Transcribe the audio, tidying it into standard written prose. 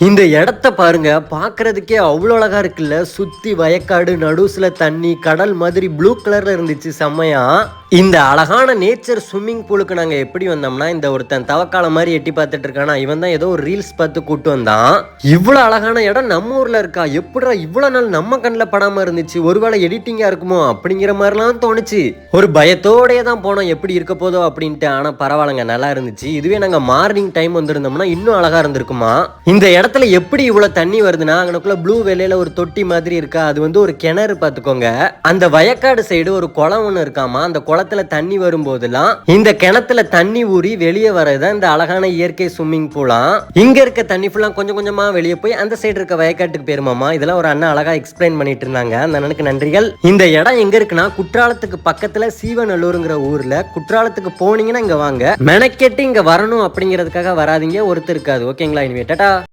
இந்த இடத்த பாருங்க, பார்க்கறதுக்கே அவ்வளோ அழகா இருக்குல்ல. சுத்தி வயக்காடு, நடுவுல தண்ணி, கடல் மாதிரி ப்ளூ கலர்ல இருந்துச்சு செம்மையா. இந்த அழகான நேச்சர் ஸ்விம்மிங் பூலுக்கு நாங்க எப்படி வந்தோம்னா, இந்த ஒருத்தன் தவக்கால மாதிரி எட்டி பார்த்துட்டு இருக்கானா, இவன் தான் ஏதோ ஒரு ரீல்ஸ் பார்த்து கூட்டு வந்தான். இவ்வளவு அழகான இடம் நம்ம ஊர்ல இருக்கா, எப்படா இவ்வளவு நாள் நம்ம கண்ணில் படாம இருந்துச்சு, ஒருவேளை எடிட்டிங்கா இருக்குமோ அப்படிங்கிற மாதிரிலாம் தோணுச்சு. ஒரு பயத்தோடயே தான் போனோம், எப்படி இருக்க போதோ அப்படின்ட்டு. ஆனா பரவாயில்லங்க, நல்லா இருந்துச்சு. இதுவே நாங்க மார்னிங் டைம் வந்திருந்தோம்னா இன்னும் அழகா இருந்திருக்குமா. இந்த இடத்துல எப்படி இவ்வளவு தண்ணி வருதுன்னா, அங்கனக்குள்ள ப்ளூ வெள்ளையில ஒரு தொட்டி மாதிரி இருக்கா, அது வந்து ஒரு கிணறு பார்த்துக்கோங்க. அந்த வயக்காடு சைடு ஒரு குளம் ஒன்று இருக்காமா, அந்த குளத்துல தண்ணி வரும்போதெல்லாம் இந்த கிணத்துல தண்ணி ஊறி வெளியே வரதான் இந்த அழகான இயற்கை ஸ்விம்மிங் பூலாம். இங்க இருக்க தண்ணி ஃபுல்லா கொஞ்சம் கொஞ்சமா வெளியே போய் அந்த சைடு இருக்க வயக்காட்டுக்கு போயிருமாமா. இதெல்லாம் ஒரு அண்ணா அழகா எக்ஸ்பிளைன் பண்ணிட்டு இருந்தாங்க. அந்த அண்ணனுக்கு நன்றிகள். இந்த இடம் எங்க இருக்குன்னா, குற்றாலத்துக்கு பக்கத்துல சீவநல்லூருங்கிற ஊர்ல. குற்றாலத்துக்கு போனீங்கன்னா இங்க வாங்க, மெனக்கெட்டு இங்க வரணும் அப்படிங்கிறதுக்காக வராதிங்க, ஒருத்தர் இருக்காது. ஓகேங்களா? இனிமே டாடா.